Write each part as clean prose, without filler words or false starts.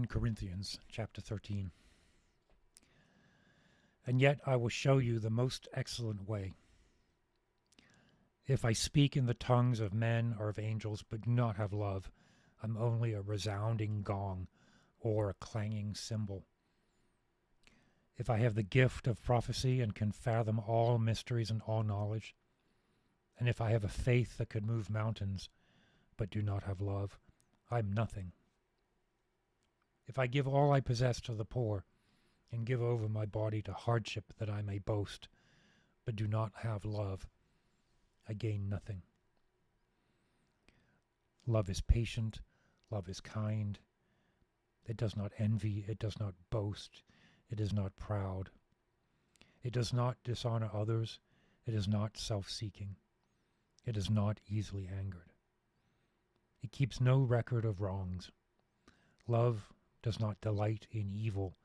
1 Corinthians chapter 13. And yet I will show you the most excellent way. If I speak in the tongues of men or of angels but do not have love, I'm only a resounding gong or a clanging cymbal. If I have the gift of prophecy and can fathom all mysteries and all knowledge, and if I have a faith that could move mountains but do not have love, I'm nothing. If I give all I possess to the poor and give over my body to hardship that I may boast, but do not have love, I gain nothing. Love is patient, love is kind. It does not envy, it does not boast, it is not proud. It does not dishonor others, it is not self-seeking. It is not easily angered. It keeps no record of wrongs. Love does not delight in evil,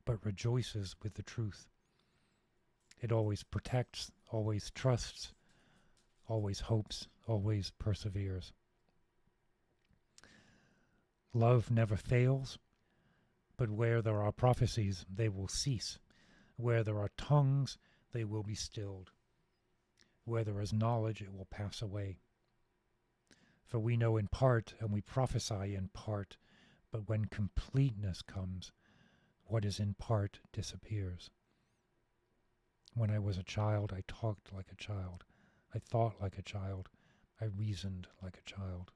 but rejoices with the truth. It always protects, always trusts, always hopes, always perseveres. Love never fails, but where there are prophecies, they will cease. Where there are tongues, they will be stilled. Where there is knowledge, it will pass away. For we know in part, and we prophesy in part, but when completeness comes, what is in part disappears. When I was a child, I talked like a child. I thought like a child. I reasoned like a child.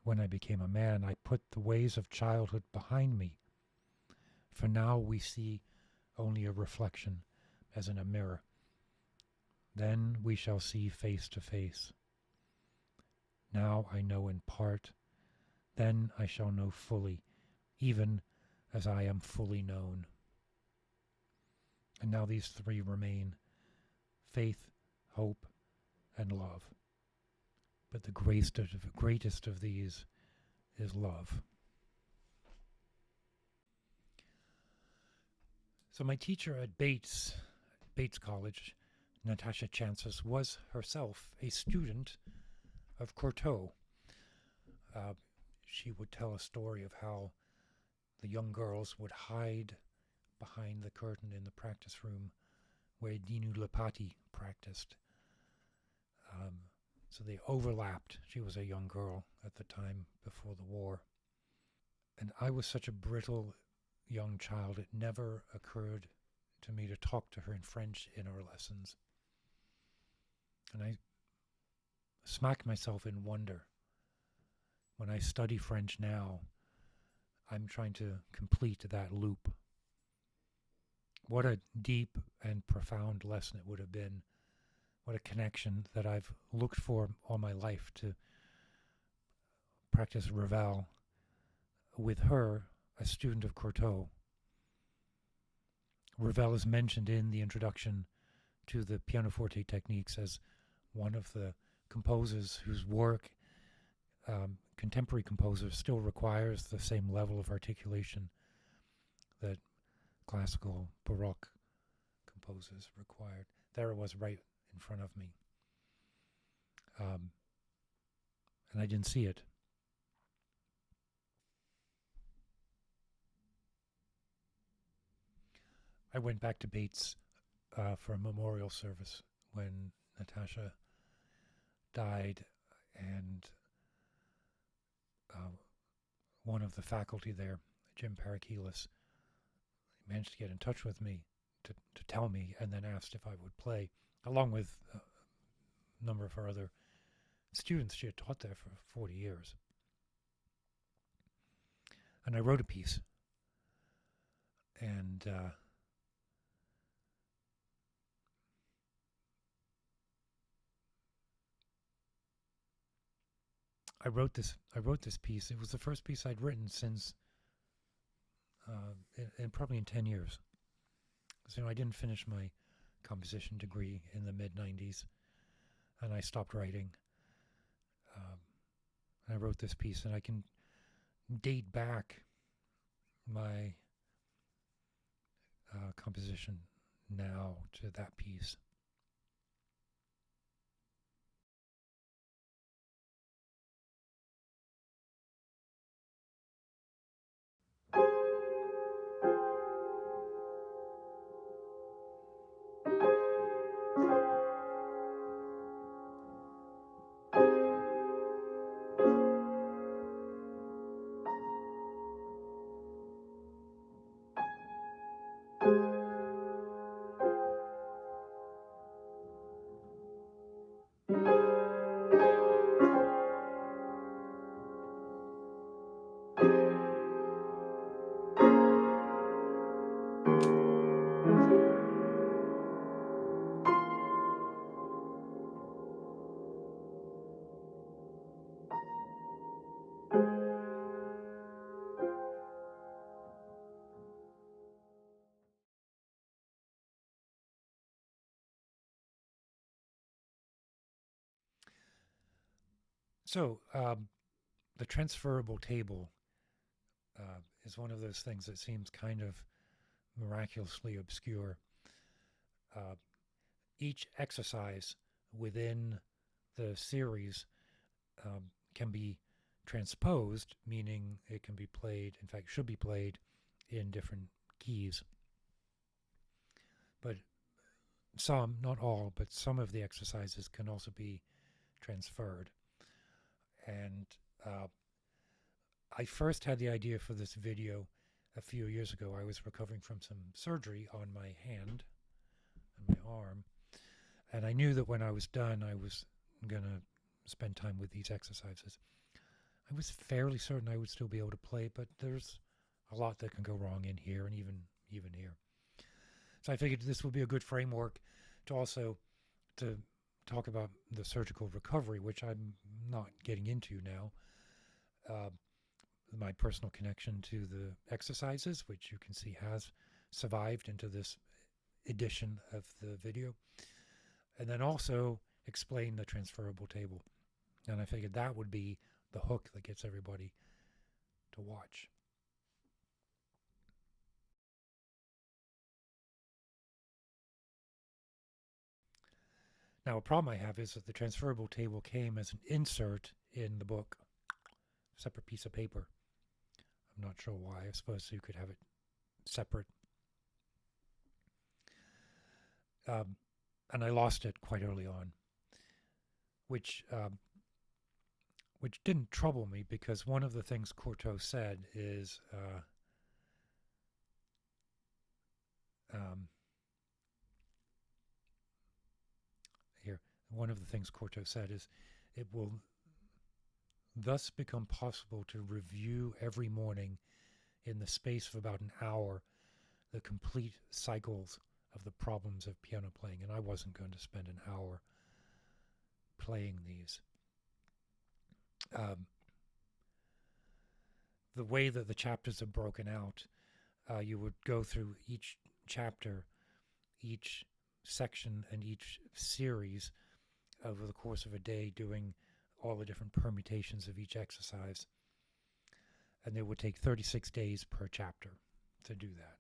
When I became a man, I put the ways of childhood behind me. For now we see only a reflection, as in a mirror. Then we shall see face to face. Now I know in part, then I shall know fully, even as I am fully known. And now these three remain: faith, hope, and love. But the greatest of these is love. So my teacher at Bates College, Natasha Chances, was herself a student of Cortot. She would tell a story of how the young girls would hide behind the curtain in the practice room where Dinu Lipati practiced. So they overlapped. She was a young girl at the time before the war. And I was such a brittle young child, it never occurred to me to talk to her in French in our lessons. And I smack myself in wonder. When I study French now, I'm trying to complete that loop. What a deep and profound lesson it would have been. What a connection that I've looked for all my life to practice Ravel with her, a student of Cortot. Ravel is mentioned in the introduction to the pianoforte techniques as one of the composers whose work, contemporary composers, still requires the same level of articulation that classical Baroque composers required. There it was right in front of me. And I didn't see it. I went back to Bates for a memorial service when Natasha died, and one of the faculty there, Jim Parakilis, managed to get in touch with me to tell me, and then asked if I would play, along with a number of her other students. She had taught there for 40 years. And I wrote a piece, and I wrote this piece. It was the first piece I'd written since, probably in 10 years. So I didn't finish my composition degree in the mid-90s, and I stopped writing. I wrote this piece, and I can date back my composition now to that piece. So, the transferable table is one of those things that seems kind of miraculously obscure. Uh, each exercise within the series can be transposed, meaning it can be played, in fact, should be played in different keys. But some, not all, but some of the exercises can also be transferred. And I first had the idea for this video a few years ago. I was recovering from some surgery on my hand and my arm, and I knew that when I was done, I was going to spend time with these exercises. I was fairly certain I would still be able to play, but there's a lot that can go wrong in here and even here. So I figured this would be a good framework to also to talk about the surgical recovery, which I'm not getting into now. My personal connection to the exercises, which you can see has survived into this edition of the video, and then also explain the transferable table. And I figured that would be the hook that gets everybody to watch. Now, a problem I have is that the transferable table came as an insert in the book, separate piece of paper. I'm not sure why. I suppose you could have it separate. And I lost it quite early on, which didn't trouble me because one of the things Cortot said is here. One of the things Cortot said is it will thus become possible to review every morning in the space of about an hour the complete cycles of the problems of piano playing, and I wasn't going to spend an hour playing these. The way that the chapters are broken out, you would go through each chapter, each section, and each series over the course of a day, doing all the different permutations of each exercise. And it would take 36 days per chapter to do that.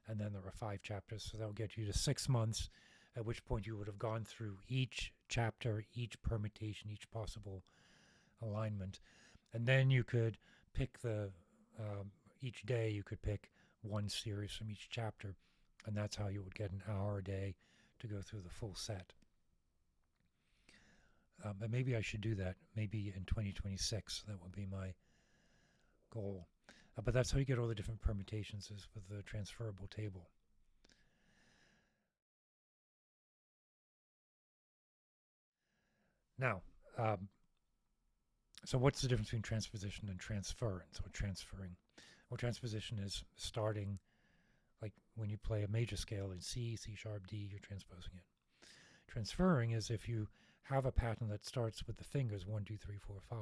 And then there are 5 chapters, so that'll get you to 6 months, at which point you would have gone through each chapter, each permutation, each possible alignment. And then you could pick each day you could pick one series from each chapter, and that's how you would get an hour a day to go through the full set. And maybe I should do that. Maybe in 2026, that would be my goal. But that's how you get all the different permutations, is with the transferable table. Now, so what's the difference between transposition and transference, or transferring? Well, transposition is starting, like when you play a major scale in C, C sharp, D, you're transposing it. Transferring is if you have a pattern that starts with the fingers 1, 2, 3, 4, 5,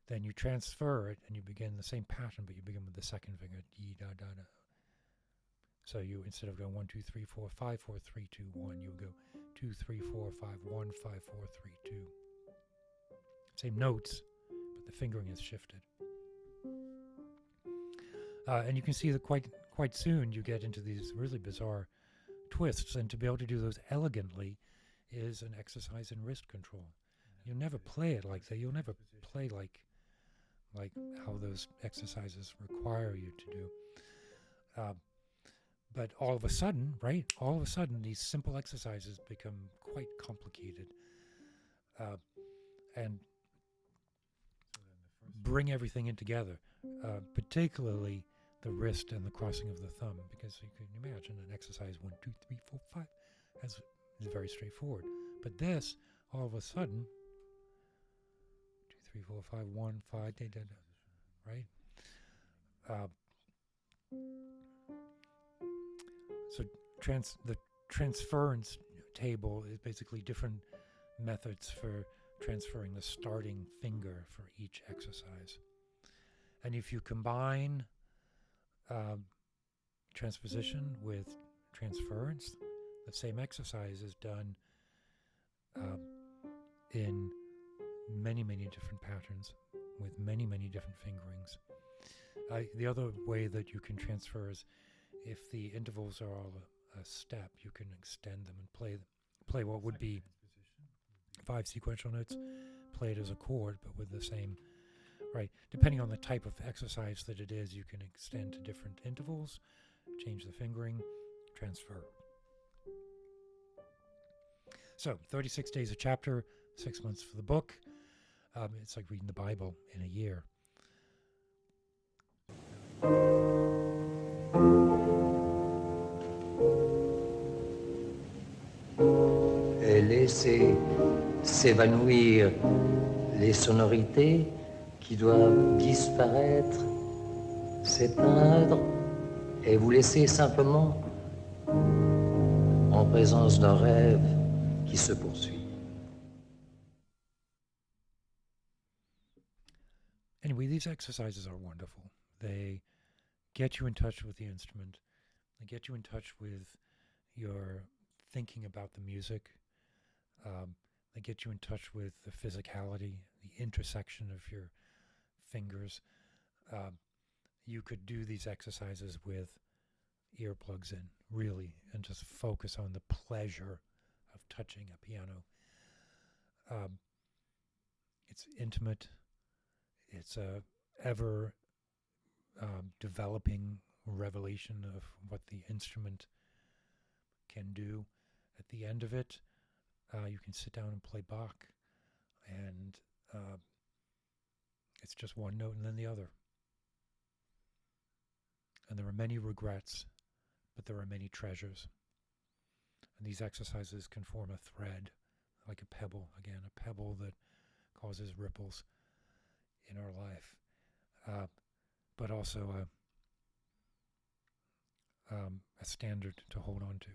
then you transfer it and you begin the same pattern, but you begin with the second finger, D, da, da, da. So you, instead of going 1, 2, 3, 4, 5, 4, 3, 2, 1, you would go 2, 3, 4, 5, 1, 5, 4, 3, 2. Same notes, but the fingering is shifted. And you can see that quite soon you get into these really bizarre twists, and to be able to do those elegantly is an exercise in wrist control. You'll never play it like that. You'll never play like how those exercises require you to do. But all of a sudden, these simple exercises become quite complicated, and bring everything in together, particularly the wrist and the crossing of the thumb, because you can imagine an exercise 1, 2, 3, 4, 5 is very straightforward. But this, all of a sudden, 2, 3, 4, 5, 1, 5, da, da, da, right? So the transference table is basically different methods for transferring the starting finger for each exercise. And if you combine transposition with transference, the same exercise is done in many, many different patterns with many, many different fingerings. The other way that you can transfer is if the intervals are all a step, you can extend them and play what would be 5 sequential notes, play it as a chord, but with the same, right? Depending on the type of exercise that it is, you can extend to different intervals, change the fingering, transfer. So 36 days a chapter, 6 months for the book. It's like reading the Bible in a year. Et laisser s'évanouir les sonorités qui doivent disparaître, s'éteindre, et vous laisser simplement en présence d'un rêve qui se poursuit. Anyway, these exercises are wonderful. They get you in touch with the instrument. They get you in touch with your thinking about the music. They get you in touch with the physicality, the intersection of your fingers. You could do these exercises with earplugs in, really, and just focus on the pleasure of touching a piano. It's intimate. It's a ever developing revelation of what the instrument can do. At the end of it, you can sit down and play Bach, and it's just one note and then the other. And there are many regrets, but there are many treasures. And these exercises can form a thread, like a pebble, again, a pebble that causes ripples in our life, but also a standard to hold on to.